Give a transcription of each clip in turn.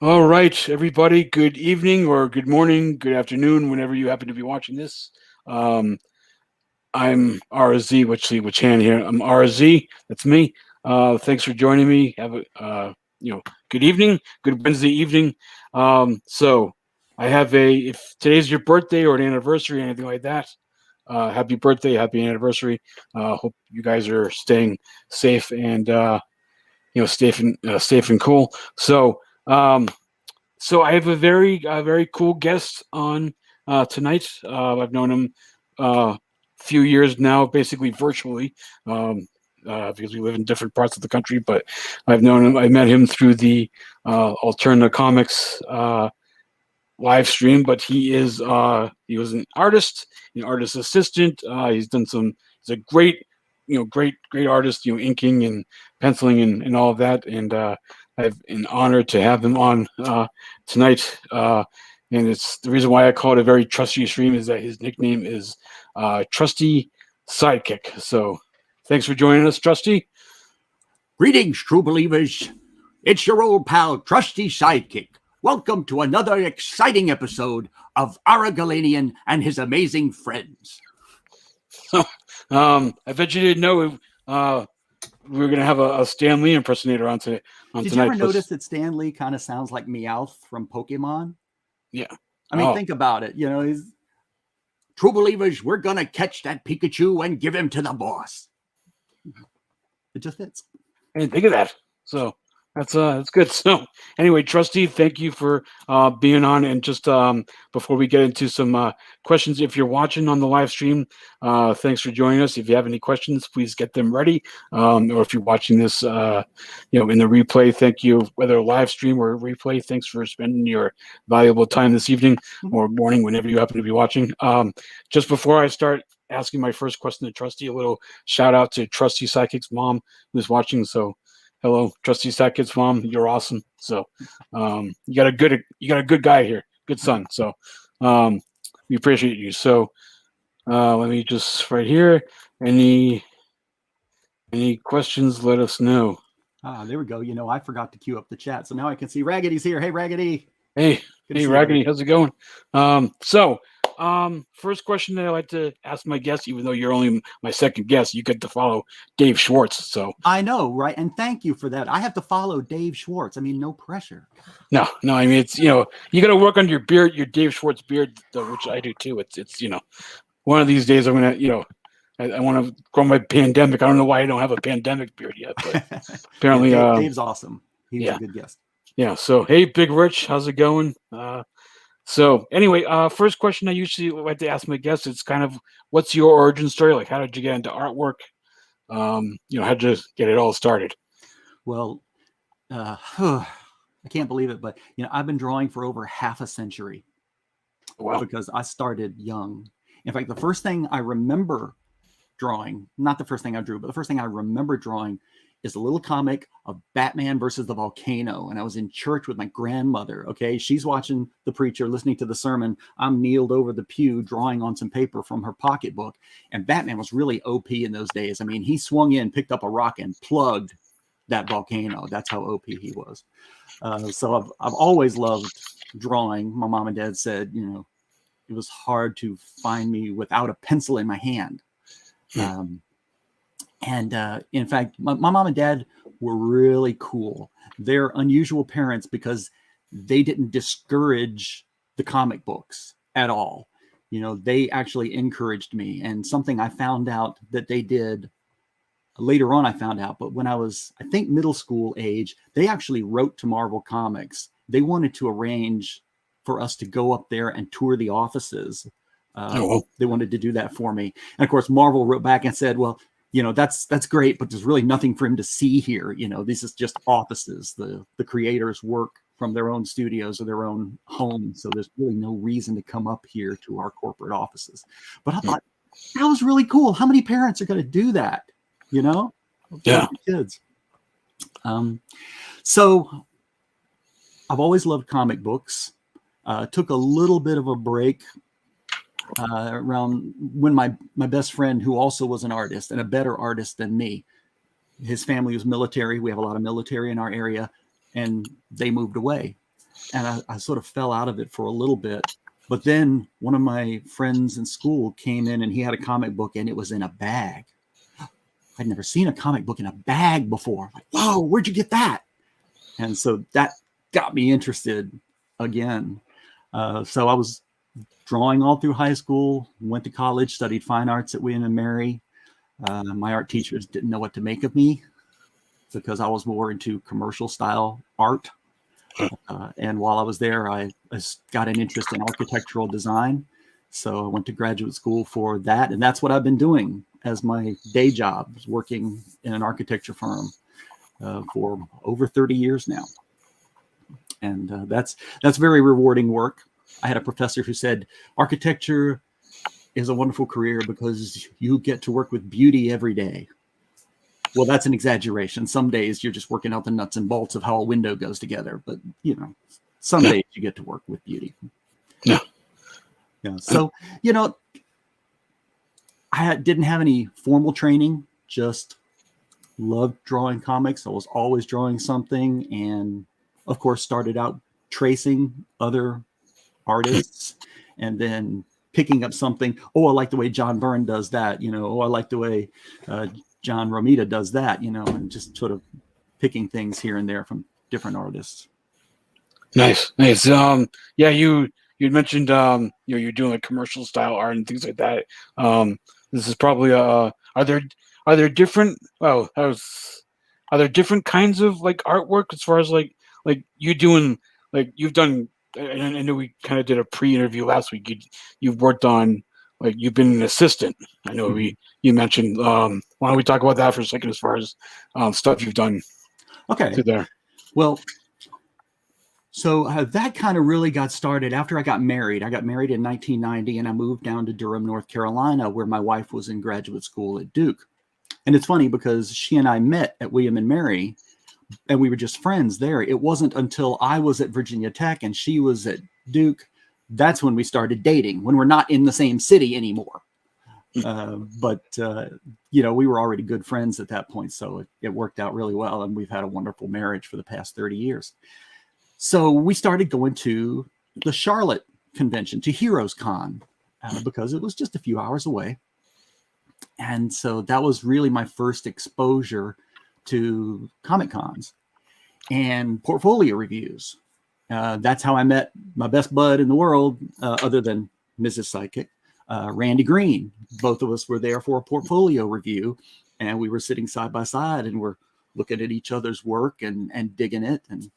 All right, everybody. Good evening, or good morning, good afternoon, whenever you happen to be watching this. Um, I'm RZ, which hand here? I'm RZ. That's me. Thanks for joining me. Have a good evening, good Wednesday evening. So I have a if today's your birthday or an anniversary, anything like that. Happy birthday, happy anniversary. Hope you guys are staying safe and safe and cool. Um, so I have a very cool guest on tonight. I've known him a few years now, basically virtually, because we live in different parts of the country. But I've known him. I met him through the Alternative Comics live stream. But he was an artist, an artist assistant. He's done some. He's a great artist. Inking and penciling and all of that. And I'm an honor to have him on tonight. And it's the reason why I call it a very trusty stream is that his nickname is Trusty Sidekick. So thanks for joining us, Trusty. Greetings, true believers. It's your old pal, Trusty Sidekick. Welcome to another exciting episode of Ara Galanian and his amazing friends. I bet you didn't know we were going to have a Stan Lee impersonator on tonight. Did you ever notice that Stan Lee kind of sounds like Meowth from Pokemon? Yeah. I mean, think about it. He's true believers. We're going to catch that Pikachu and give him to the boss. It just fits. I didn't think of that. So that's good. So anyway, Trusty, thank you for being on. And just before we get into some questions, if you're watching on the live stream, thanks for joining us. If you have any questions, please get them ready. Or if you're watching this, in the replay, thank you. Whether live stream or replay, thanks for spending your valuable time this evening or morning, whenever you happen to be watching. Just before I start asking my first question to Trusty, a little shout out to Trusty Sidekick's mom who's watching. So hello, Trusty Sidekick's mom. You're awesome. So you got a good guy here, good son. So we appreciate you. So let me just right here. Any questions? Let us know. There we go. I forgot to queue up the chat, so now I can see Raggedy's here. Hey, Raggedy. Hey, Raggedy. How's it going? First question that I like to ask my guests, even though you're only my second guest, you get to follow Dave Schwartz. So I know, right? And thank you for that. I have to follow Dave Schwartz. I mean, no pressure. No. I mean, it's you got to work on your beard, your Dave Schwartz beard, though, which I do too. It's one of these days I'm gonna I want to grow my pandemic. I don't know why I don't have a pandemic beard yet, but apparently Dave's awesome. He's a good guest. Yeah. So hey, Big Rich, how's it going? So anyway, first question I usually like to ask my guests, it's kind of what's your origin story? Like, how did you get into artwork? How did you get it all started? Well, I can't believe it, but I've been drawing for over half a century. Wow. Because I started young. In fact, the first thing I remember drawing, not the first thing I drew, but the first thing I remember drawing is a little comic of Batman versus the volcano. And I was in church with my grandmother. Okay. She's watching the preacher, listening to the sermon. I'm kneeled over the pew, drawing on some paper from her pocketbook. And Batman was really OP in those days. I mean, he swung in, picked up a rock and plugged that volcano. That's how OP he was. So I've always loved drawing. My mom and dad said, it was hard to find me without a pencil in my hand. In fact, my mom and dad were really cool. They're unusual parents because they didn't discourage the comic books at all. They actually encouraged me. And something I found out that they did later on, I found out, but when I was, I think, middle school age, they actually wrote to Marvel Comics. They wanted to arrange for us to go up there and tour the offices. They wanted to do that for me. And of course, Marvel wrote back and said, well, that's great, but there's really nothing for him to see here. This is just offices. The creators work from their own studios or their own homes. So there's really no reason to come up here to our corporate offices. But I thought that was really cool. How many parents are going to do that? Yeah. Kids. So I've always loved comic books. Took a little bit of a break around when my best friend, who also was an artist and a better artist than me, his family was military. We have a lot of military in our area, and they moved away. and I sort of fell out of it for a little bit. But then one of my friends in school came in and he had a comic book and it was in a bag. I'd never seen a comic book in a bag before. Like, whoa, where'd you get that? And so that got me interested again. So I was drawing all through high school, went to college, studied fine arts at William and Mary. My art teachers didn't know what to make of me because I was more into commercial style art. And while I was there, I got an interest in architectural design. So I went to graduate school for that. And that's what I've been doing as my day job, working in an architecture firm for over 30 years now. And that's very rewarding work. I had a professor who said, architecture is a wonderful career because you get to work with beauty every day. Well, that's an exaggeration. Some days you're just working out the nuts and bolts of how a window goes together. But, you know, some days you get to work with beauty. Yeah. Yeah. So, you know, I didn't have any formal training, just loved drawing comics. I was always drawing something. And, of course, started out tracing other artists and then picking up something. Oh, I like the way John Byrne does that. You know, oh, I like the way John Romita does that, you know, and just sort of picking things here and there from different artists. Nice. Yeah, you'd mentioned, you're doing like commercial style art and things like that. This is probably are there different are there different kinds of like artwork as far as like you doing like you've done? I know we kind of did a pre-interview last week. You've worked on like you've been an assistant. I know you mentioned. Why don't we talk about that for a second as far as stuff you've done? Okay. There. Well, so that kind of really got started after I got married. I got married in 1990 and I moved down to Durham, North Carolina, where my wife was in graduate school at Duke. And it's funny because she and I met at William and Mary and we were just friends there. It wasn't until I was at Virginia Tech and she was at Duke. That's when we started dating, when we're not in the same city anymore. But you know, we were already good friends at that point. So it worked out really well. And we've had a wonderful marriage for the past 30 years. So we started going to the Charlotte convention, to Heroes Con, because it was just a few hours away. And so that was really my first exposure to Comic Cons and portfolio reviews. That's how I met my best bud in the world, other than Mrs. Sidekick, Randy Green. Both of us were there for a portfolio review, and we were sitting side by side and we're looking at each other's work and digging it. And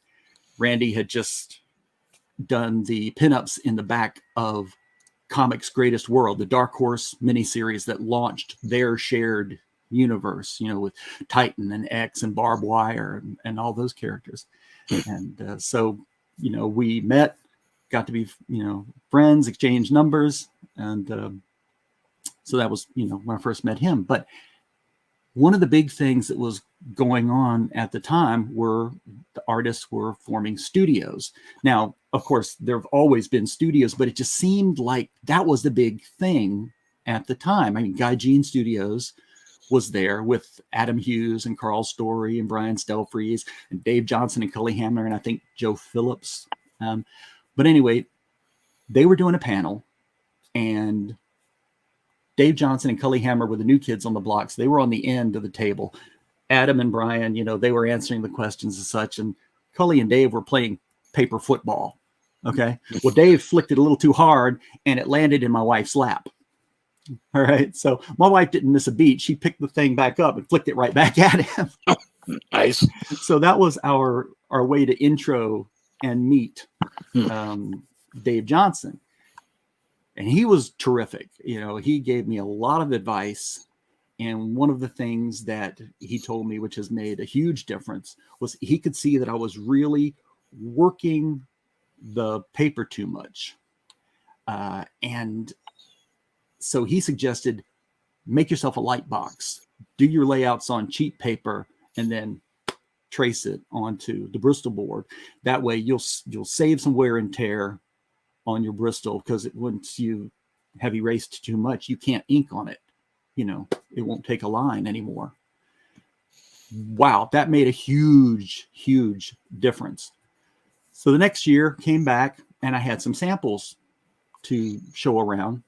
Randy had just done the pinups in the back of Comics Greatest World, the Dark Horse miniseries that launched their shared universe, you know, with Titan and X and Barbed Wire and all those characters. And so, you know, we met, got to be, you know, friends, exchanged numbers. And so that was, you know, when I first met him. But one of the big things that was going on at the time were the artists were forming studios. Now, of course, there have always been studios, but it just seemed like that was the big thing at the time. I mean, Guy Gene Studios was there with Adam Hughes and Carl Story and Brian Stelfreeze and Dave Johnson and Cully Hamner and I think Joe Phillips. But anyway, they were doing a panel and Dave Johnson and Cully Hammer were the new kids on the block. So they were on the end of the table. Adam and Brian, you know, they were answering the questions and such. And Cully and Dave were playing paper football. Okay. Well, Dave flicked it a little too hard and it landed in my wife's lap. All right. So my wife didn't miss a beat. She picked the thing back up and flicked it right back at him. Nice. So that was our way to intro and meet Dave Johnson. And he was terrific. You know, he gave me a lot of advice. And one of the things that he told me, which has made a huge difference, was he could see that I was really working the paper too much. And so he suggested, make yourself a light box, do your layouts on cheap paper, and then trace it onto the Bristol board. That way you'll save some wear and tear on your Bristol, because once you have erased too much, you can't ink on it. You know, it won't take a line anymore. Wow, that made a huge, huge difference. So the next year came back and I had some samples to show around.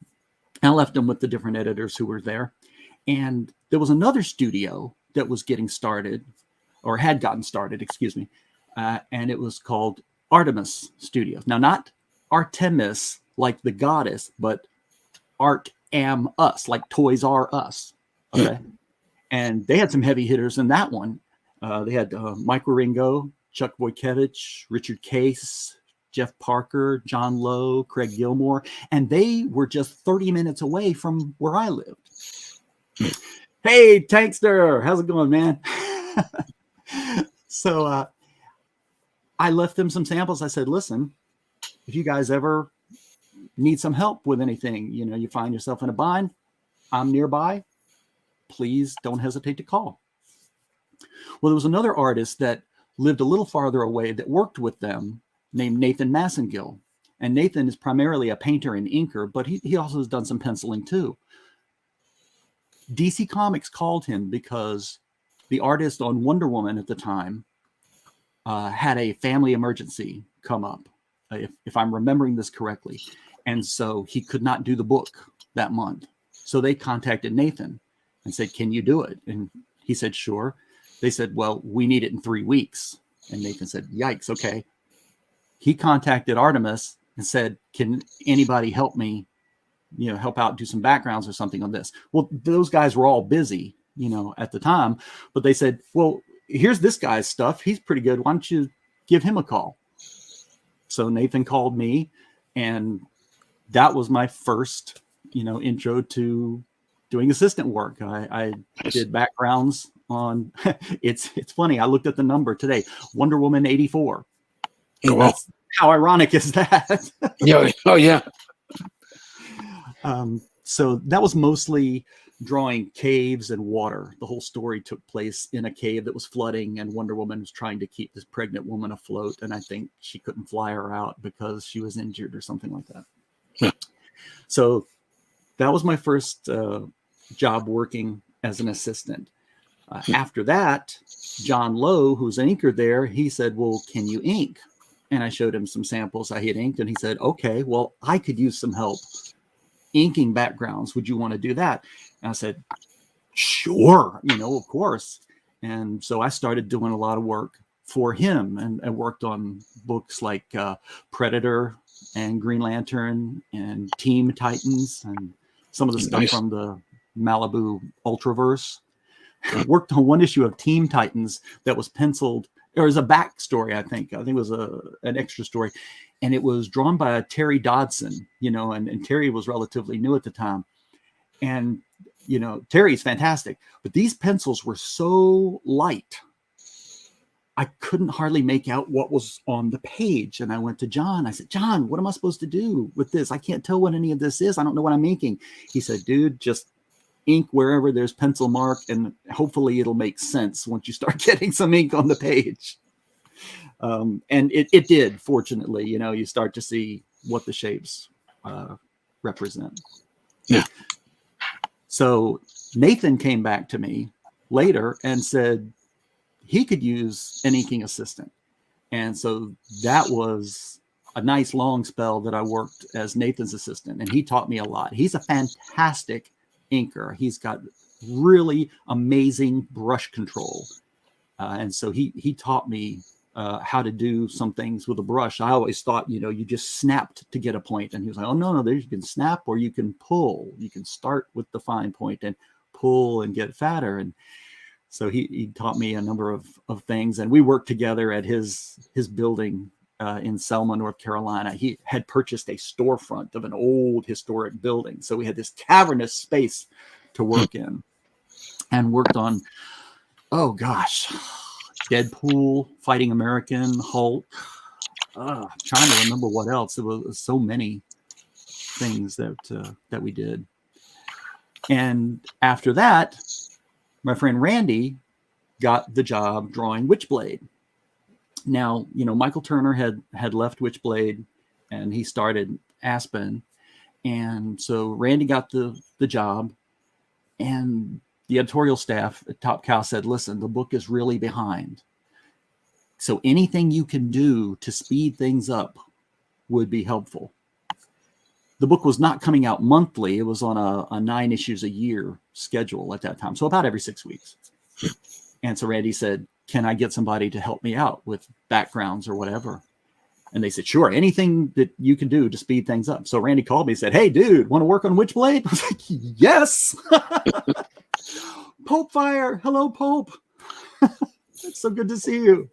I left them with the different editors who were there. And there was another studio that was getting started, or had gotten started, excuse me. And it was called Artemis Studios. Now, not Artemis like the goddess, but Art Am Us, like Toys R Us. Okay. And they had some heavy hitters in that one. They had Mike Waringo, Chuck Wojciech, Richard Case, Jeff Parker, John Lowe, Craig Gilmore, and they were just 30 minutes away from where I lived. Hey, Tankster, how's it going, man? So I left them some samples. I said, listen, if you guys ever need some help with anything, you know, you find yourself in a bind, I'm nearby. Please don't hesitate to call. Well, there was another artist that lived a little farther away that worked with them named Nathan Massengill. And Nathan is primarily a painter and inker, but he also has done some penciling too. DC Comics called him because the artist on Wonder Woman at the time had a family emergency come up, if I'm remembering this correctly. And so he could not do the book that month. So they contacted Nathan and said, can you do it? And he said, sure. They said, well, we need it in 3 weeks. And Nathan said, yikes, okay. He contacted Artemis and said, can anybody help me, you know, help out, do some backgrounds or something on this? Well, those guys were all busy, you know, at the time, but they said, well, here's this guy's stuff. He's pretty good. Why don't you give him a call? So Nathan called me, and that was my first, you know, intro to doing assistant work. I did backgrounds on, it's funny. I looked at the number today, Wonder Woman 84. Oh, wow. That's, how ironic is that? Yeah. Oh, yeah. So that was mostly drawing caves and water. The whole story took place in a cave that was flooding, and Wonder Woman was trying to keep this pregnant woman afloat. And I think she couldn't fly her out because she was injured or something like that. Yeah. So that was my first job working as an assistant. After that, John Lowe, who's an inker there, he said, well, can you ink? And I showed him some samples I had inked, and he said, okay, well, I could use some help inking backgrounds. Would you want to do that? And I said, sure, you know, of course. And so I started doing a lot of work for him, and worked on books like Predator and Green Lantern and Team Titans and some of the stuff from the Malibu Ultraverse. I worked on one issue of Team Titans that was penciled. There was a backstory, I think it was an extra story, and it was drawn by Terry Dodson, you know, and Terry was relatively new at the time. And, you know, Terry's fantastic, but these pencils were so light, I couldn't hardly make out what was on the page. And I went to John. I said, John, what am I supposed to do with this? I can't tell what any of this is. I don't know what I'm inking. He said, dude, just ink wherever there's pencil mark, and hopefully it'll make sense once you start getting some ink on the page. And it did, fortunately. You know, you start to see what the shapes represent. Yeah. So Nathan came back to me later and said he could use an inking assistant. And so that was a nice long spell that I worked as Nathan's assistant, and he taught me a lot. He's a fantastic inker. He's got really amazing brush control. And so he taught me how to do some things with a brush. I always thought, you know, you just snapped to get a point. And he was like, oh, no, there you can snap, or you can pull. You can start with the fine point and pull and get fatter. And so he taught me a number of things. And we worked together at his building in Selma, North Carolina. He had purchased a storefront of an old historic building. So we had this cavernous space to work in, and worked on, oh gosh, Deadpool, Fighting American, Hulk. Trying to remember what else. There was so many things that we did. And after that, my friend Randy got the job drawing Witchblade. Now, you know, Michael Turner had left Witchblade, and he started Aspen. And so Randy got the job, and the editorial staff at Top Cow said, listen, the book is really behind. So anything you can do to speed things up would be helpful. The book was not coming out monthly. It was on a 9 issues a year schedule at that time. So about every 6 weeks. And so Randy said, can I get somebody to help me out with backgrounds or whatever? And they said, sure, anything that you can do to speed things up. So Randy called me and said, hey, dude, want to work on Witchblade? I was like, yes. Pope Fire. Hello, Pope. It's so good to see you.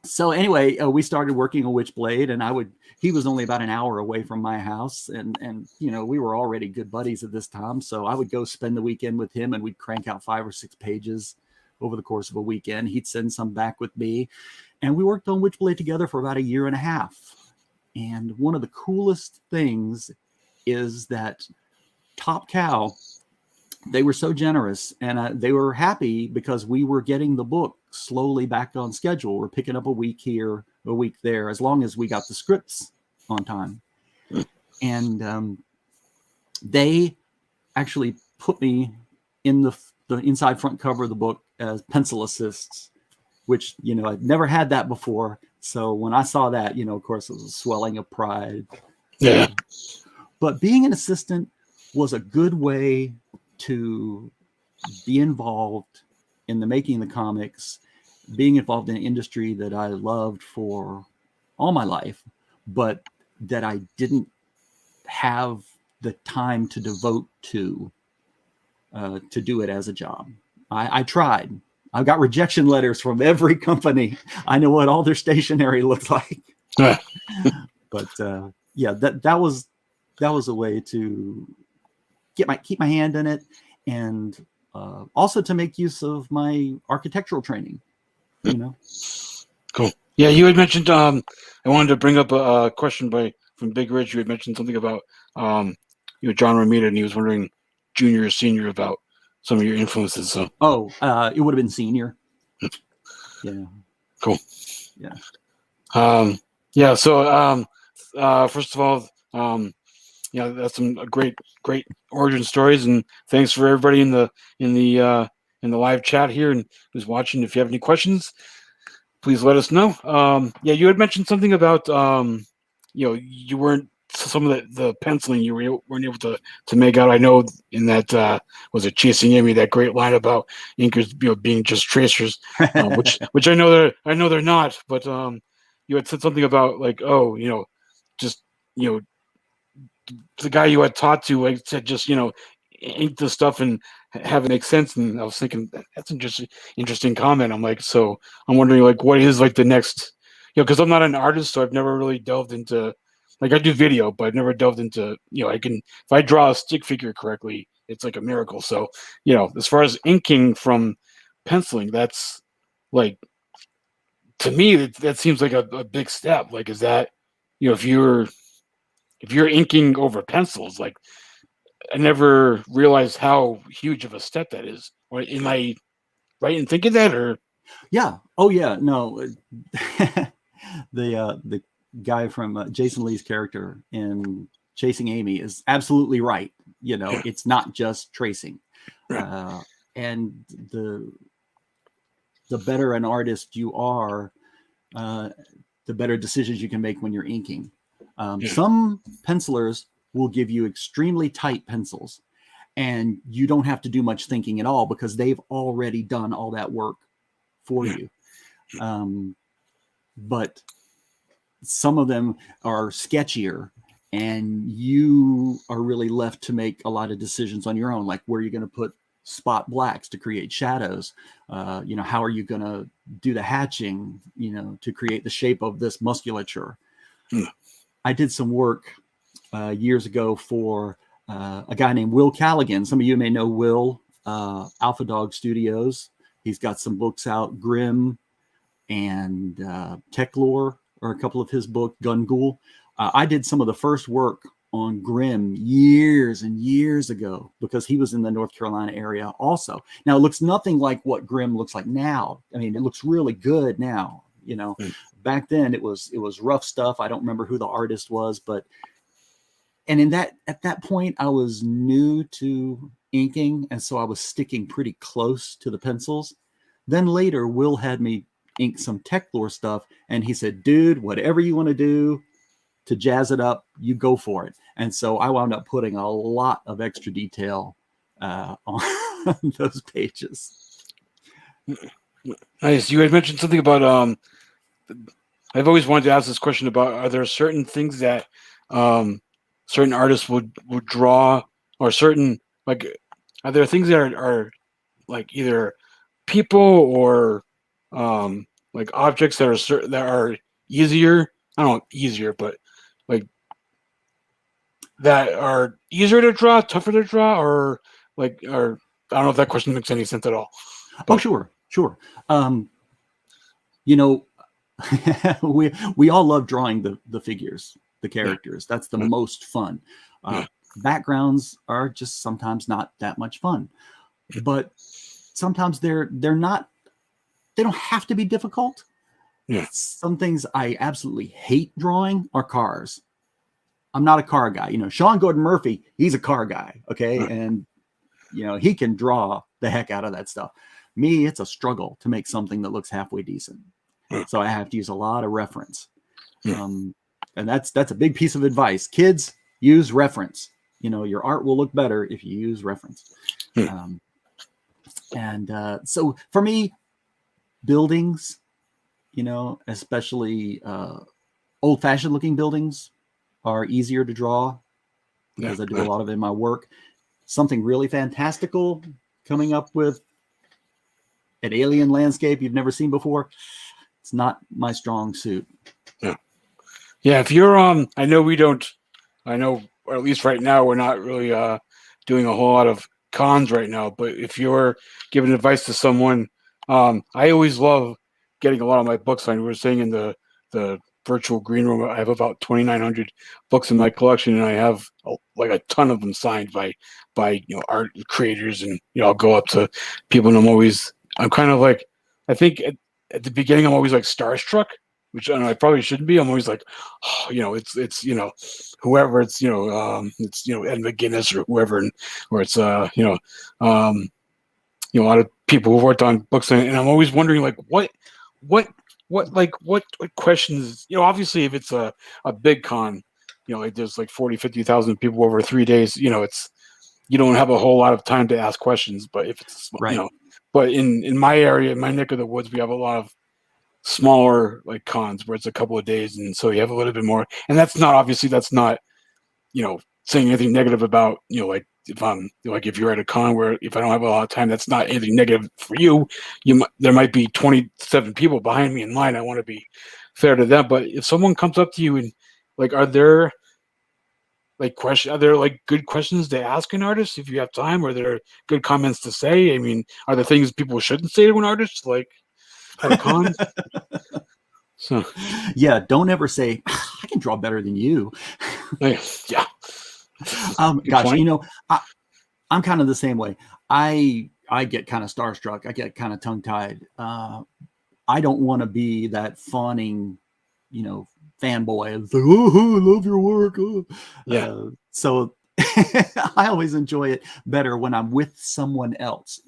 So anyway, we started working on Witchblade, and he was only about an hour away from my house. And you know, we were already good buddies at this time. So I would go spend the weekend with him, and we'd crank out 5 or 6 pages over the course of a weekend. He'd send some back with me. And we worked on Witchblade together for about a year and a half. And one of the coolest things is that Top Cow, they were so generous, and they were happy because we were getting the book slowly back on schedule. We're picking up a week here, a week there, as long as we got the scripts on time. And they actually put me in the inside front cover of the book as pencil assists, which, you know, I'd never had that before. So when I saw that, you know, of course, it was a swelling of pride. Yeah. But being an assistant was a good way to be involved in the making of the comics, being involved in an industry that I loved for all my life, but that I didn't have the time to devote to do it as a job. I tried. I've got rejection letters from every company. I know what all their stationery looks like. But yeah, that was a way to keep my hand in it, and also to make use of my architectural training. You know. Cool. Yeah, you had mentioned. I wanted to bring up a question from Big Rich. You had mentioned something about John Romita, and he was wondering, junior or senior, about some of your influences. So. It would have been senior. Yeah. Cool. Yeah. Yeah. So, first of all, that's some great origin stories, and thanks for everybody in the live chat here and who's watching. If you have any questions, please let us know. Yeah, you had mentioned something about you weren't, some of the penciling you weren't able to make out. I know in that was it Chasing Amy, that great line about inkers being just tracers, which I know they're not, but you had said something about like, just the guy you had taught to, like, said, just ink the stuff and have it make sense. And I was thinking that's an interesting comment. I'm like, so I'm wondering, like, what is like the next, because I'm not an artist, so I've never really delved into, like, I do video, but I've never delved into, if I draw a stick figure correctly, it's like a miracle. So, as far as inking from penciling, that's like, to me, that seems like a big step. Like, is that, if you're inking over pencils, like, I never realized how huge of a step that is. Or am I right in thinking that? Or yeah. Oh yeah. No. The guy from Jason Lee's character in Chasing Amy is absolutely right. It's not just tracing. And the better an artist you are, the better decisions you can make when you're inking. Some pencilers will give you extremely tight pencils, and you don't have to do much thinking at all because they've already done all that work for you. But some of them are sketchier, and you are really left to make a lot of decisions on your own, like where you're going to put spot blacks to create shadows. How are you going to do the hatching, to create the shape of this musculature? I did some work years ago for a guy named Will Callaghan. Some of you may know Will, Alpha Dog Studios. He's got some books out, Grimm and Tech Lore, or a couple of his books, Gun Ghoul. I did some of the first work on Grimm years and years ago because he was in the North Carolina area also. Now, it looks nothing like what Grimm looks like now. I mean, it looks really good now. Back then it was rough stuff. I don't remember who the artist was, and at that point I was new to inking, and so I was sticking pretty close to the pencils. Then later, Will had me ink some tech lore stuff, and he said, dude, whatever you want to do to jazz it up, you go for it. And so I wound up putting a lot of extra detail on those pages. Nice. You had mentioned something about I've always wanted to ask this question about, are there certain things that certain artists would draw, or certain, like, are there things that are like either people or like objects that are easier, I don't know, easier, but like that are easier to draw, tougher to draw, or like, or I don't know if that question makes any sense at all. Oh, sure. You know, we all love drawing the figures, the characters. That's the most fun. Backgrounds are just sometimes not that much fun, but sometimes they're not. They don't have to be difficult. Yeah. Some things I absolutely hate drawing are cars. I'm not a car guy. Sean Gordon Murphy, he's a car guy. Okay. And, he can draw the heck out of that stuff. Me, it's a struggle to make something that looks halfway decent. So I have to use a lot of reference. And that's a big piece of advice. Kids, use reference. Your art will look better if you use reference. So for me, buildings, especially old-fashioned looking buildings, are easier to draw because I do a lot of it in my work. Something really fantastical, coming up with an alien landscape you've never seen before, it's not my strong suit. Yeah, if you're I know, or at least right now we're not really doing a whole lot of cons right now, but if you're giving advice to someone, I always love getting a lot of my books signed. We were saying in the virtual green room, I have about 2,900 books in my collection, and I have like a ton of them signed by art creators, and I'll go up to people, and I'm kind of like, I think at the beginning I'm always like starstruck, which I know I probably shouldn't be. I'm always like, oh, it's whoever, it's Ed McGuinness or whoever, or it's a lot of people who've worked on books, and I'm always wondering like what questions, obviously if it's a big con, like there's like 40,000-50,000 people over 3 days, it's, you don't have a whole lot of time to ask questions. But if it's right. But in my area, in my neck of the woods, we have a lot of smaller like cons where it's a couple of days, and so you have a little bit more. And that's not saying anything negative about like if I'm like, if you're at a con where if I don't have a lot of time, that's not anything negative for you. There might be 27 people behind me in line. I want to be fair to them. But if someone comes up to you and like, are there like good questions to ask an artist if you have time? Or are there good comments to say? I mean, are there things people shouldn't say to an artist like at a con? So yeah, don't ever say I can draw better than you. Yeah. Gosh, I'm kind of the same way. I get kind of starstruck. I get kind of tongue tied. I don't want to be that fawning, fanboy. It's like, oh, I love your work. Oh. Yeah. So I always enjoy it better when I'm with someone else,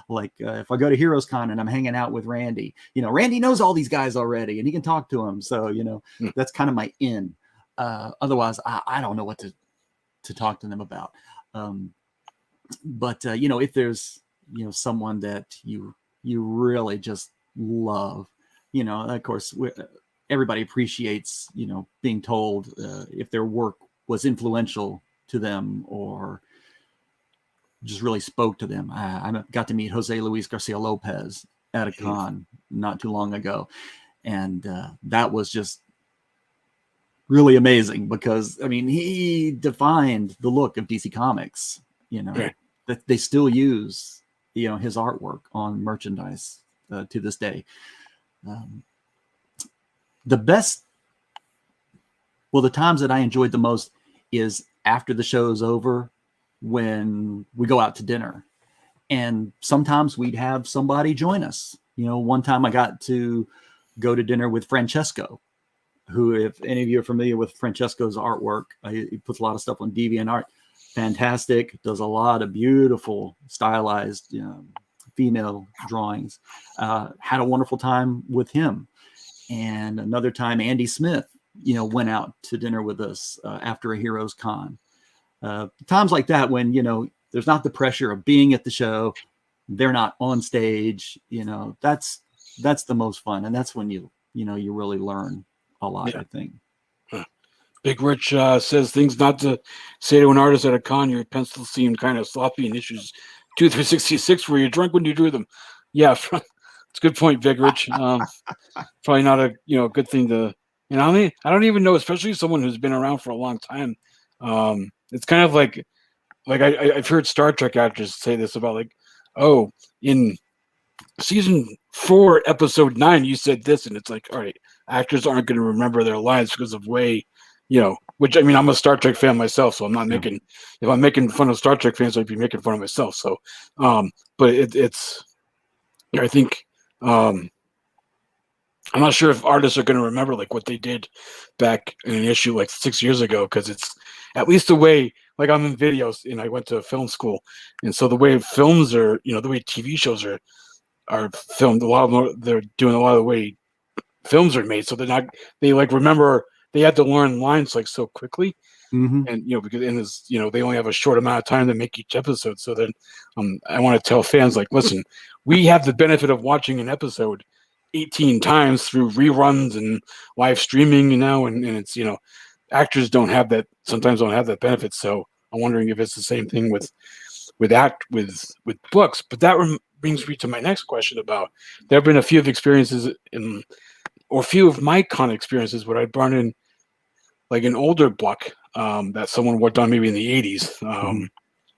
like if I go to Heroes Con and I'm hanging out with Randy, Randy knows all these guys already and he can talk to them. So, that's kind of my in. Otherwise, I don't know what to talk to them about. But if there's, someone that you really just love, of course, everybody appreciates, being told if their work was influential to them or just really spoke to them. I got to meet Jose Luis Garcia Lopez at a con not too long ago. And that was just really amazing because, I mean, he defined the look of DC Comics, that they still use, his artwork on merchandise to this day. The times that I enjoyed the most is after the show is over, when we go out to dinner, and sometimes we'd have somebody join us. One time I got to go to dinner with Francesco, who, if any of you are familiar with Francesco's artwork, he puts a lot of stuff on DeviantArt. Fantastic. Does a lot of beautiful stylized female drawings. Had a wonderful time with him. And another time, Andy Smith, went out to dinner with us after a Heroes Con. Times like that when, there's not the pressure of being at the show, they're not on stage, that's the most fun. And that's when you really learn a lot, I think. Big Rich says things not to say to an artist at a con. Your pencils seem kind of sloppy in issues 2 through 66. Were you drunk when you drew them? Yeah, it's a good point, Big Rich. Probably not a good thing to. I don't even know, especially someone who's been around for a long time. It's kind of like I've heard Star Trek actors say this about in season 4, episode 9, you said this, and it's like, all right, actors aren't going to remember their lines because of way. Which I'm a Star Trek fan myself, so I'm not making. If I'm making fun of Star Trek fans, I'd be making fun of myself. So, but it's. I think I'm not sure if artists are going to remember what they did back in an issue 6 years ago, because it's at least the way. I'm in videos, and I went to film school, and so the way films are, the way TV shows are filmed, a lot of them they're doing a lot of the way films are made, so they're not. They remember. They had to learn lines so quickly, Mm-hmm. and because in this, they only have a short amount of time to make each episode. So then, I want to tell fans listen, we have the benefit of watching an episode 18 times through reruns and live streaming, and it's actors don't have that. Sometimes don't have that benefit. So I'm wondering if it's the same thing with books. But that brings me to my next question about there have been a few of experiences or a few of my con experiences where I brought in an older book that someone worked on maybe in the 80s,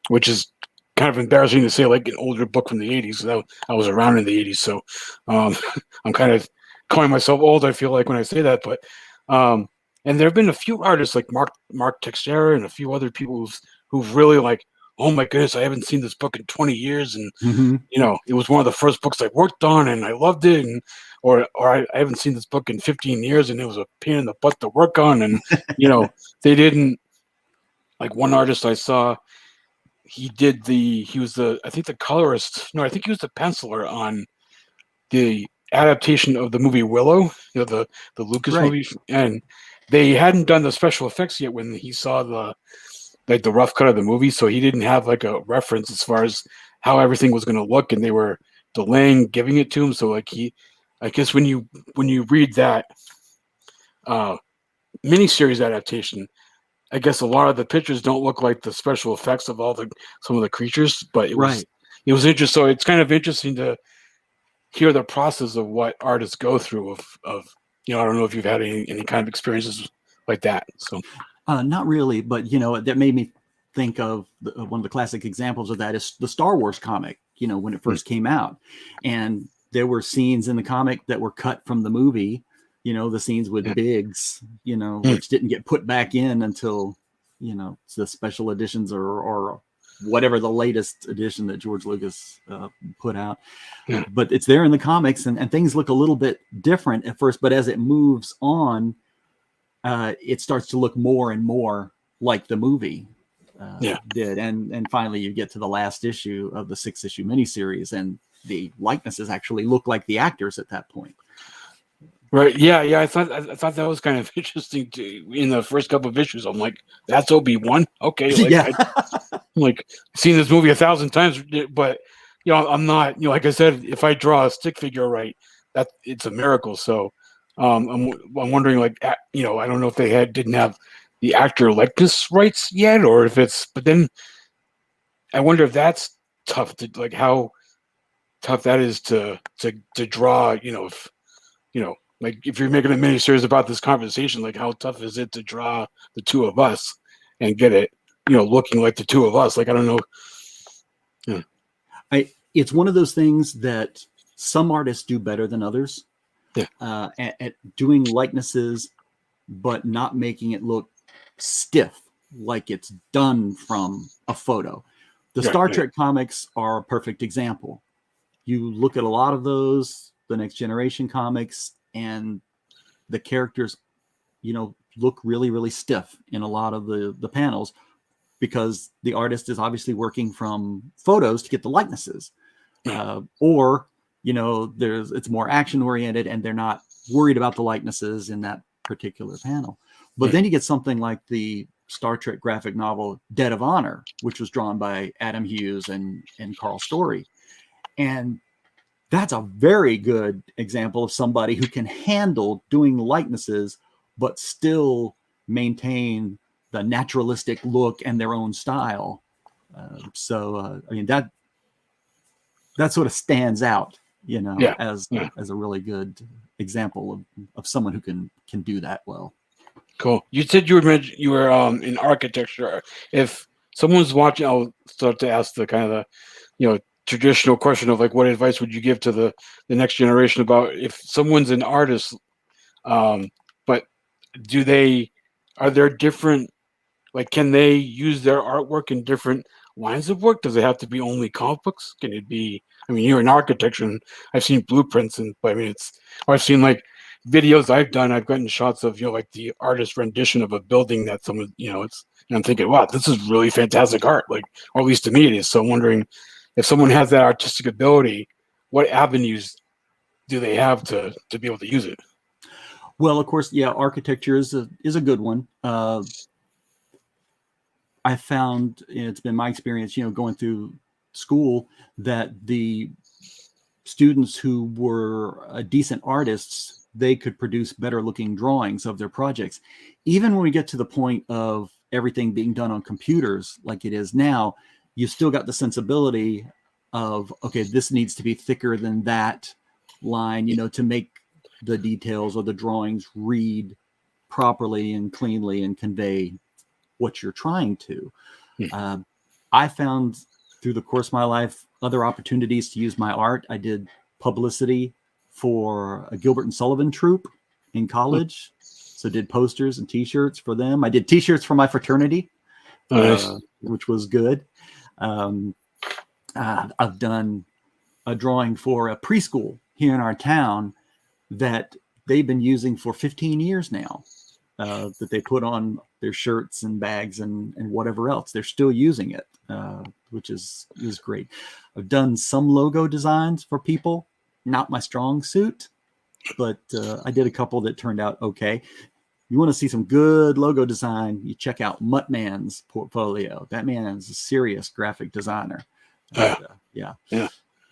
which is kind of embarrassing to say an older book from the 80s. I was around in the 80s, so I'm kind of calling myself old, I feel like, when I say that. But and there have been a few artists like Mark Texera and a few other people who've really oh my goodness, I haven't seen this book in 20 years, and it was one of the first books I worked on, and I loved it, or I haven't seen this book in 15 years, and it was a pain in the butt to work on, and they didn't. One artist I saw, he was I think the colorist. No, I think he was the penciler on the adaptation of the movie Willow, the Lucas movie, and they hadn't done the special effects yet when he saw the rough cut of the movie, so he didn't have a reference as far as how everything was going to look, and they were delaying giving it to him. So I guess when you read that miniseries adaptation, I guess a lot of the pictures don't look like the special effects of some of the creatures, but it was interesting. So it's kind of interesting to hear the process of what artists go through of I don't know if you've had any kind of experiences like that. So not really, but that made me think of one of the classic examples of that is the Star Wars comic, when it first came out, and there were scenes in the comic that were cut from the movie, the scenes with Biggs, which didn't get put back in until, the special editions or whatever the latest edition that George Lucas put out. But it's there in the comics, and things look a little bit different at first, but as it moves on, it starts to look more and more like the movie did. And finally you get to the last issue of the 6-issue miniseries, and the likenesses actually look like the actors at that point. Right. Yeah. I thought that was kind of interesting too. In the first couple of issues, I'm like, that's Obi-Wan. Okay. I'm seen this movie 1,000 times, but I'm not, like I said, if I draw a stick figure right, that it's a miracle. So I'm wondering, I don't know if they didn't have the actor likeness rights yet, or if it's, but then I wonder if that's tough to how tough that is to draw, if if you're making a mini series about this conversation, how tough is it to draw the two of us and get it, looking like the two of us? I don't know. Yeah. It's one of those things that some artists do better than others. Yeah. At doing likenesses, but not making it look stiff, like it's done from a photo. The Star Trek comics are a perfect example. You look at a lot of those, the Next Generation comics, and the characters, look really, really stiff in a lot of the panels, because the artist is obviously working from photos to get the likenesses. or it's more action oriented and they're not worried about the likenesses in that particular panel. But then you get something like the Star Trek graphic novel Dead of Honor, which was drawn by Adam Hughes and Carl Story. And that's a very good example of somebody who can handle doing likenesses, but still maintain the naturalistic look and their own style. That sort of stands out, as a really good example of someone who can do that well. Cool. You said you were in architecture. If someone's watching, I'll start to ask the kind of the traditional question of like, what advice would you give to the next generation about if someone's an artist, but are there different, like, can they use their artwork in different lines of work? Does it have to be only comic books? Can it be, you're in architecture and I've seen blueprints but I've seen like videos I've gotten shots of, like the artist rendition of a building that someone, I'm thinking, wow, this is really fantastic art. Like, or at least to me it is. So I'm wondering if someone has that artistic ability, what avenues do they have to be able to use it? Well, of course, architecture is a good one. I found, it's been my experience, going through school, that the students who were decent artists, they could produce better looking drawings of their projects. Even when we get to the point of everything being done on computers like it is now, you still got the sensibility of, okay, this needs to be thicker than that line, to make the details or the drawings read properly and cleanly and convey what you're trying to. I found through the course of my life other opportunities to use my art. I did publicity for a Gilbert and Sullivan troupe in college, so did posters and T-shirts for them. I did T-shirts for my fraternity, which was good. I've done a drawing for a preschool here in our town that they've been using for 15 years now. That they put on their shirts and bags and whatever else. They're still using it, which is great. I've done some logo designs for people, not my strong suit, but I did a couple that turned out okay. You want to see some good logo design, you check out Muttman's portfolio. That man is a serious graphic designer. Yeah.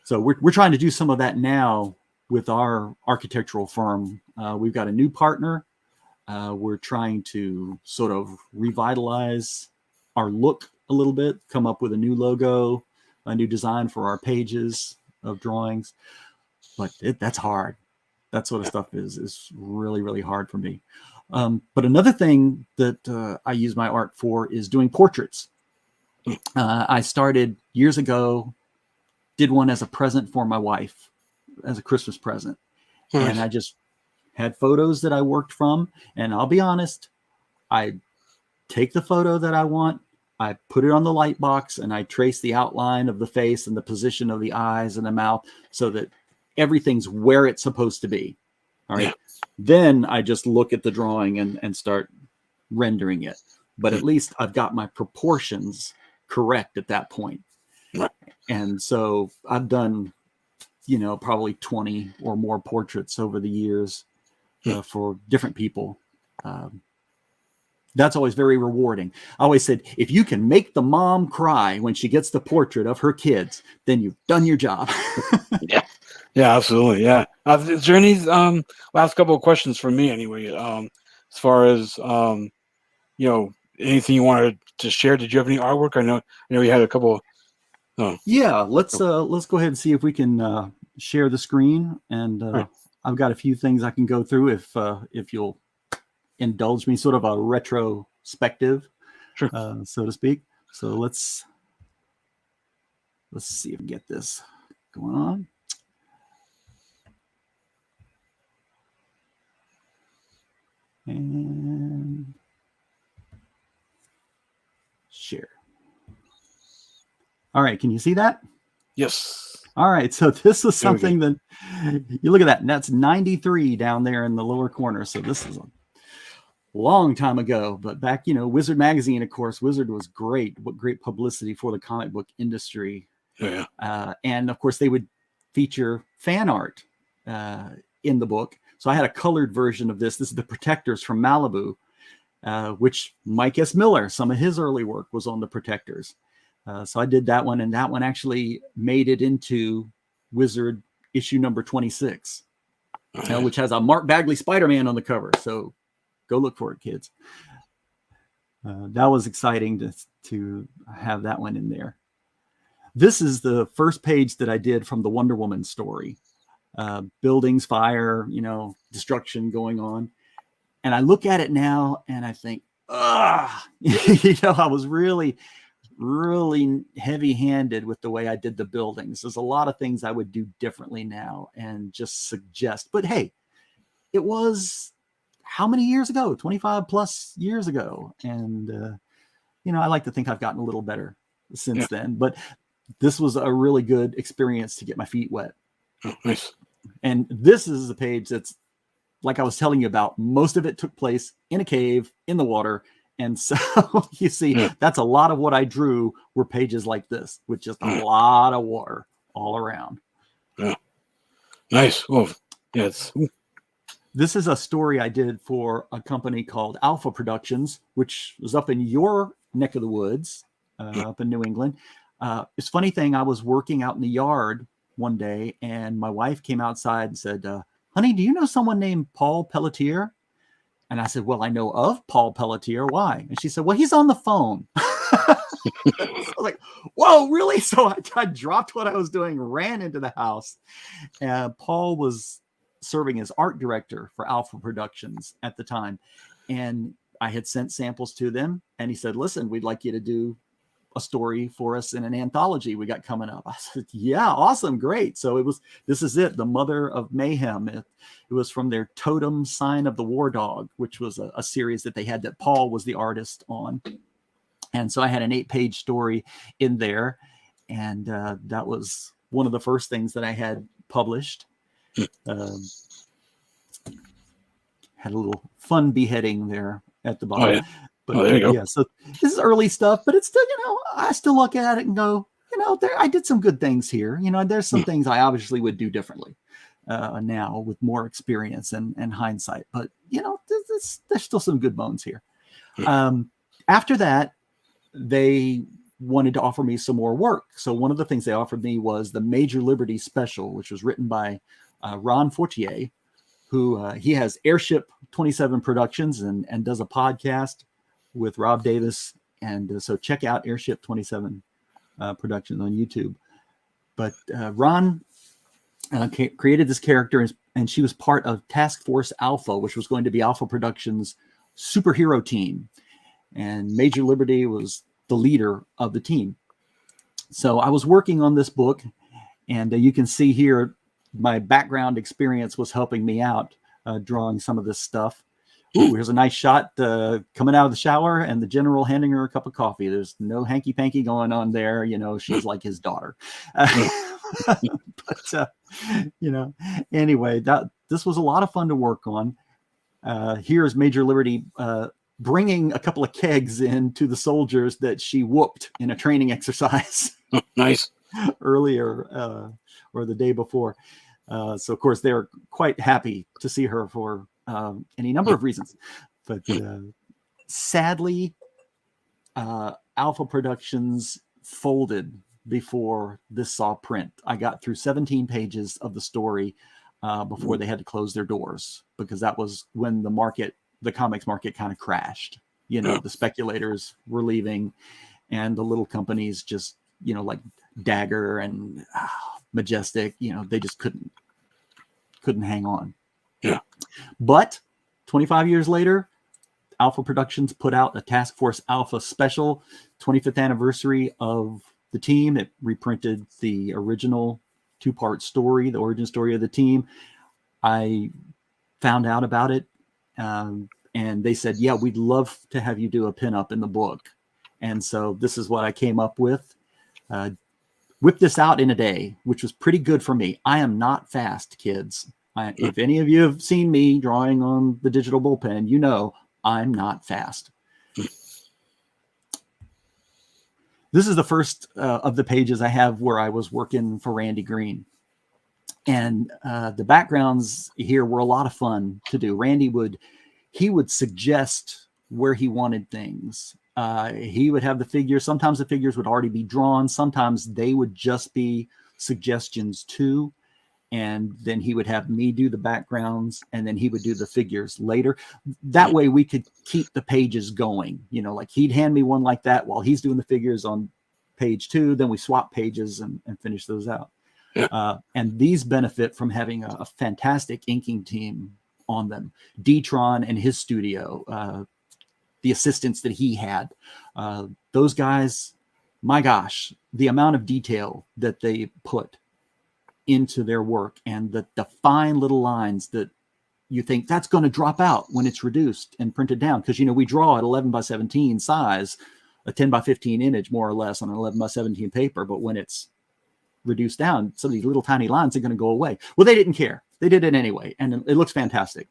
So we're trying to do some of that now with our architectural firm. We've got a new partner. We're trying to sort of revitalize our look a little bit, come up with a new logo, a new design for our pages of drawings. But that's hard. That sort of stuff is really, really hard for me. But another thing that I use my art for is doing portraits. I started years ago, did one as a present for my wife, as a Christmas present. Nice. And I just had photos that I worked from. And I'll be honest, I take the photo that I want, I put it on the light box, and I trace the outline of the face and the position of the eyes and the mouth so that everything's where it's supposed to be. All right. Yeah. Then I just look at the drawing and start rendering it. But at least I've got my proportions correct at that point. And so I've done, probably 20 or more portraits over the years for different people. That's always very rewarding. I always said, if you can make the mom cry when she gets the portrait of her kids, then you've done your job. Yeah, absolutely. Yeah. Is there any last couple of questions for me anyway? As far as anything you wanted to share? Did you have any artwork? I know you had a couple. Yeah, let's go ahead and see if we can share the screen. And right. I've got a few things I can go through if you'll indulge me, sort of a retrospective, sure. So to speak. So let's see if we can get this going on. And share. All right, can you see that? Yes. All right, so this is something that you look at that, and that's 93 down there in the lower corner. So this is a long time ago, but back, Wizard magazine, of course, Wizard was great. What great publicity for the comic book industry. Yeah. And of course, they would feature fan art in the book. So I had a colored version of this. This is the Protectors from Malibu, which Mike S. Miller, some of his early work was on the Protectors. So I did that one, and that one actually made it into Wizard issue number 26, which has a Mark Bagley Spider-Man on the cover. So go look for it, kids. That was exciting to have that one in there. This is the first page that I did from the Wonder Woman story. Buildings, fire, destruction going on. And I look at it now and I think, I was really, really heavy-handed with the way I did the buildings. There's a lot of things I would do differently now and just suggest. But hey, it was how many years ago? 25 plus years ago. And, I like to think I've gotten a little better since then. But this was a really good experience to get my feet wet. Oh, nice. And this is a page that's, like I was telling you about, most of it took place in a cave in the water. And so you see, that's a lot of what I drew were pages like this with just a lot of water all around. Yeah. Nice. Well, yeah, this is a story I did for a company called Alpha Productions, which was up in your neck of the woods, up in New England. It's a funny thing. I was working out in the yard one day and my wife came outside and said, honey, do you know someone named Paul Pelletier? And I said, well, I know of Paul Pelletier. Why? And she said, well, he's on the phone. I was like, whoa, really? So I dropped what I was doing, ran into the house. Paul was serving as art director for Alpha Productions at the time. And I had sent samples to them. And he said, listen, we'd like you to do a story for us in an anthology we got coming up. I said, yeah, awesome. Great. So this is it. The Mother of Mayhem. It was from their Totem Sign of the War Dog, which was a series that they had that Paul was the artist on. And so I had an 8-page story in there. And that was one of the first things that I had published. Had a little fun beheading there at the bottom. Oh, yeah. But there you go. yeah, so this is early stuff, but it's still, I still look at it and go, I did some good things here. There's some things I obviously would do differently now with more experience and hindsight. But, there's still some good bones here. After that, they wanted to offer me some more work. So one of the things they offered me was the Major Liberty Special, which was written by Ron Fortier, who he has Airship 27 Productions and does a podcast with Rob Davis. And so check out Airship 27 Productions on YouTube. But Ron created this character, and she was part of Task Force Alpha, which was going to be Alpha Productions' superhero team. And Major Liberty was the leader of the team. So I was working on this book, and you can see here my background experience was helping me out drawing some of this stuff. Ooh, here's a nice shot coming out of the shower and the general handing her a cup of coffee. There's no hanky-panky going on there. She's like his daughter. But, anyway, this was a lot of fun to work on. Here's Major Liberty bringing a couple of kegs in to the soldiers that she whooped in a training exercise. Nice. Earlier or the day before. So, of course, they're quite happy to see her for any number of reasons. But sadly, Alpha Productions folded before this saw print. I got through 17 pages of the story before they had to close their doors, because that was when the comics market kind of crashed. The speculators were leaving and the little companies just, like Dagger and Majestic, they just couldn't hang on. Yeah. But 25 years later, Alpha Productions put out a Task Force Alpha special, 25th anniversary of the team. It reprinted the original 2-part story, the origin story of the team. I found out about it, and they said, yeah, we'd love to have you do a pinup in the book. And so this is what I came up with. Whipped this out in a day, which was pretty good for me. I am not fast, kids. If any of you have seen me drawing on the digital bullpen, I'm not fast. This is the first of the pages I have where I was working for Randy Green. And the backgrounds here were a lot of fun to do. Randy would suggest where he wanted things. He would have the figures. Sometimes the figures would already be drawn. Sometimes they would just be suggestions too. And then he would have me do the backgrounds, and then he would do the figures later. That way we could keep the pages going. You know, like he'd hand me one like that while he's doing the figures on page 2. Then we swap pages and finish those out. And these benefit from having a fantastic inking team on them. D-Tron and his studio, the assistants that he had, those guys, my gosh, the amount of detail that they put into their work, and the fine little lines that you think that's going to drop out when it's reduced and printed down. Because, you know, we draw at 11 by 17 size, a 10 by 15 image, more or less, on an 11 by 17 paper. But when it's reduced down, some of these little tiny lines are going to go away. Well, they didn't care. They did it anyway. And it looks fantastic.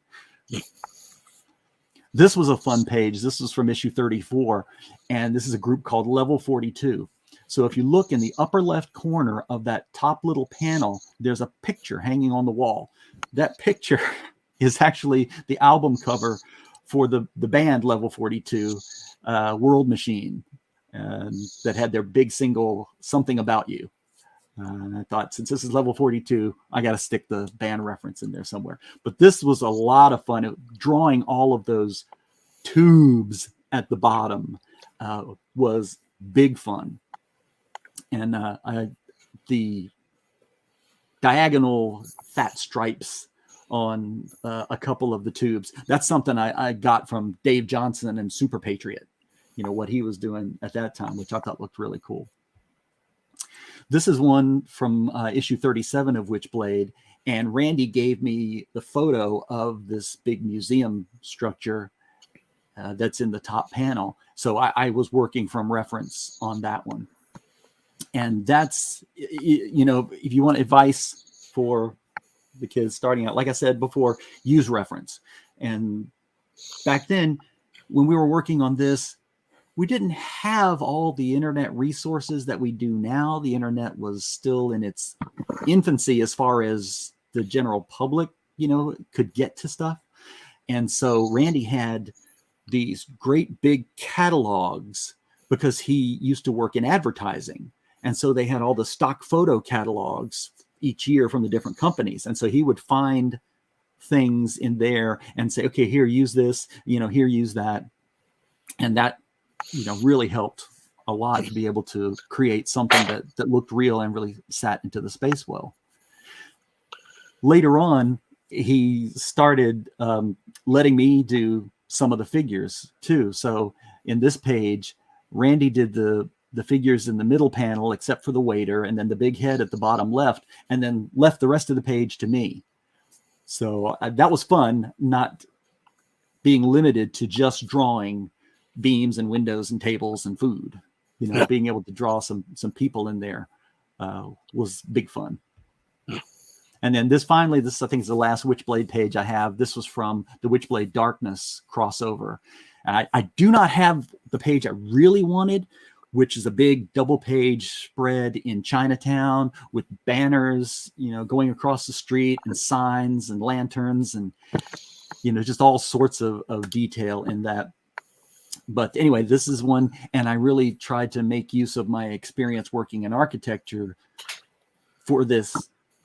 This was a fun page. This was from issue 34. And this is a group called Level 42. So if you look in the upper left corner of that top little panel, there's a picture hanging on the wall. That picture is actually the album cover for the band Level 42, World Machine, that had their big single, Something About You. And I thought, since this is Level 42, I got to stick the band reference in there somewhere. But this was a lot of fun. Drawing all of those tubes at the bottom was big fun. And the diagonal fat stripes on a couple of the tubes, that's something I got from Dave Johnson and Super Patriot, you know, what he was doing at that time, which I thought looked really cool. This is one from issue 37 of Witchblade, and Randy gave me the photo of this big museum structure that's in the top panel. So I was working from reference on that one. And that's, you know, if you want advice for the kids starting out, like I said before, use reference. And back then, when we were working on this, we didn't have all the internet resources that we do now. The internet was still in its infancy as far as the general public, you know, could get to stuff. And so Randy had these great big catalogs because he used to work in advertising. And so they had all the stock photo catalogs each year from the different companies. And so he would find things in there and say, okay, here, use this, you know, here, use that. And that, you know, really helped a lot to be able to create something that looked real and really sat into the space well. Later on, he started letting me do some of the figures too. So in this page, Randy did the figures in the middle panel, except for the waiter, and then the big head at the bottom left, and then left the rest of the page to me. So that was fun, not being limited to just drawing beams and windows and tables and food. You know, being able to draw some people in there was big fun. And then this I think is the last Witchblade page I have. This was from the Witchblade Darkness crossover. And I do not have the page I really wanted, which is a big double page spread in Chinatown with banners, you know, going across the street, and signs and lanterns and, you know, just all sorts of detail in that. But anyway, this is one, and I really tried to make use of my experience working in architecture for this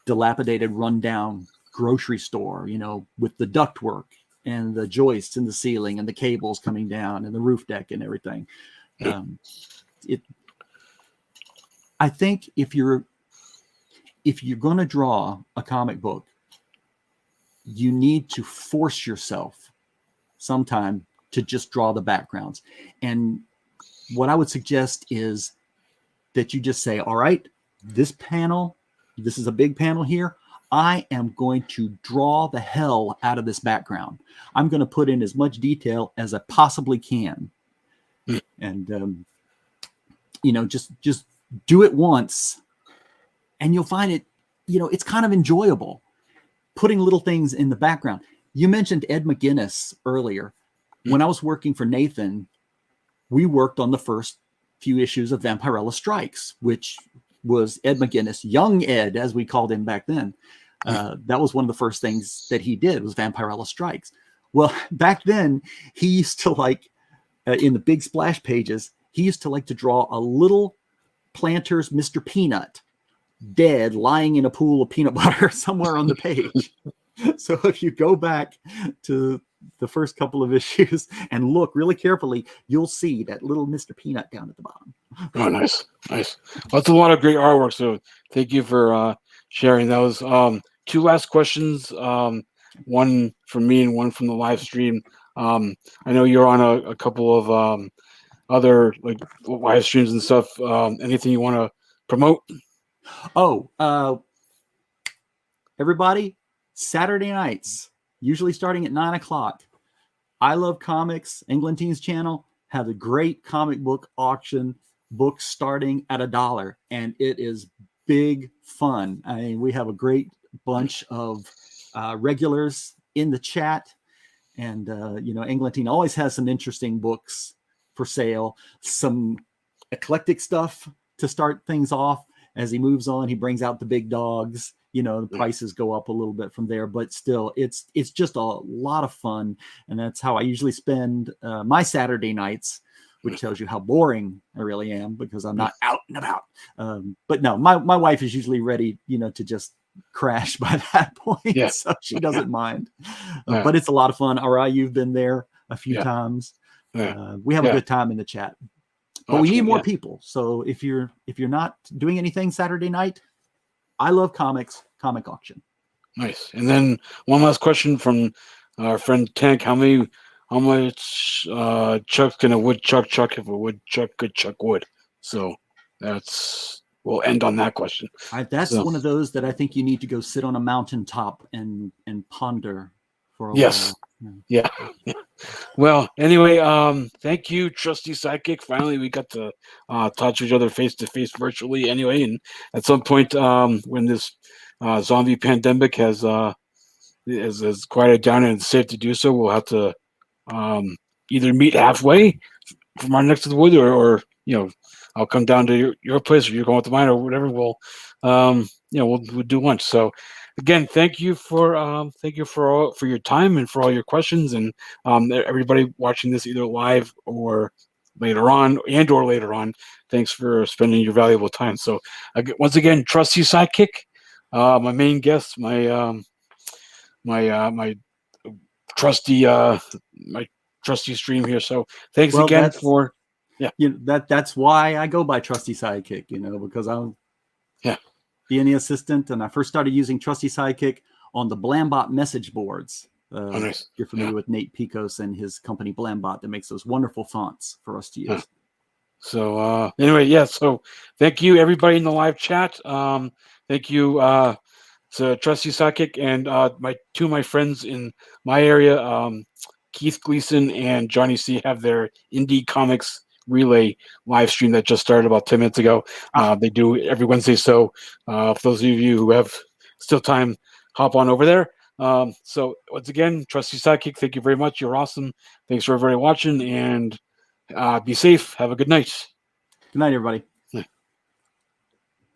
dilapidated, rundown grocery store, you know, with the ductwork and the joists in the ceiling and the cables coming down and the roof deck and everything. I think if you're going to draw a comic book, you need to force yourself sometime to just draw the backgrounds. And what I would suggest is that you just say, all right, this panel, this is a big panel here. I am going to draw the hell out of this background. I'm going to put in as much detail as I possibly can. And, you know, just do it once and you'll find it, you know, it's kind of enjoyable putting little things in the background. You mentioned Ed McGuinness earlier. When I was working for Nathan, we worked on the first few issues of Vampirella Strikes, which was Ed McGuinness, young Ed, as we called him back then. That was one of the first things that he did was Vampirella Strikes. Well, back then he used to like in the big splash pages, he used to like to draw a little Planter's Mr. Peanut dead lying in a pool of peanut butter somewhere on the page. So if you go back to the first couple of issues and look really carefully, you'll see that little Mr. Peanut down at the bottom. Oh, nice. Well, that's a lot of great artwork. So thank you for sharing those. Two last questions. One from me and one from the live stream. I know you're on a couple of other like live streams and stuff. Anything you want to promote? Everybody, Saturday nights, usually starting at 9:00. I Love Comics, Englandines channel, have a great comic book auction, books starting at $1, and it is big fun. I mean, we have a great bunch of regulars in the chat, and Englantine always has some interesting books for sale, some eclectic stuff to start things off. As he moves on, he brings out the big dogs. The prices go up a little bit from there, but still, it's just a lot of fun, and that's how I usually spend my Saturday nights, which tells you how boring I really am because I'm not out and about. But no, my wife is usually ready, to just crash by that point, so she doesn't mind. But it's a lot of fun. Ari, you've been there a few times. We have a good time in the chat. But we need more people. So if you're not doing anything Saturday night, I Love Comics comic auction. Nice. And then one last question from our friend Tank. How much Chuck's gonna woodchuck chuck if a woodchuck could chuck wood? So we'll end on that question. That's one of those that I think you need to go sit on a mountaintop and ponder for a while. Yeah. Well, anyway, thank you, Trusty Sidekick. Finally, we got to talk to each other face to face virtually. Anyway, and at some point, when this zombie pandemic has quieted down and it's safe to do so, we'll have to either meet halfway from our next to the wood, or I'll come down to your place, or you're going to mine, or whatever. We'll do lunch. So. Again, thank you for your time and for all your questions, and everybody watching this either live or later on, thanks for spending your valuable time. So once again, Trusty Sidekick, my main guest, my trusty stream here. So thanks again for that's why I go by Trusty Sidekick, because I'm being the assistant, and I first started using Trusty Sidekick on the Blambot message boards. Nice. You're familiar with Nate Picos and his company Blambot that makes those wonderful fonts for us to use. So anyway, so thank you everybody in the live chat. Thank you to Trusty Sidekick and my friends in my area, Keith Gleason and Johnny C, have their Indie Comics Relay live stream that just started about 10 minutes ago. They do every Wednesday. So for those of you who have still time, hop on over there. So once again, Trusty Sidekick, thank you very much. You're awesome. Thanks for everybody watching, and be safe. Have a good night. Good night, everybody.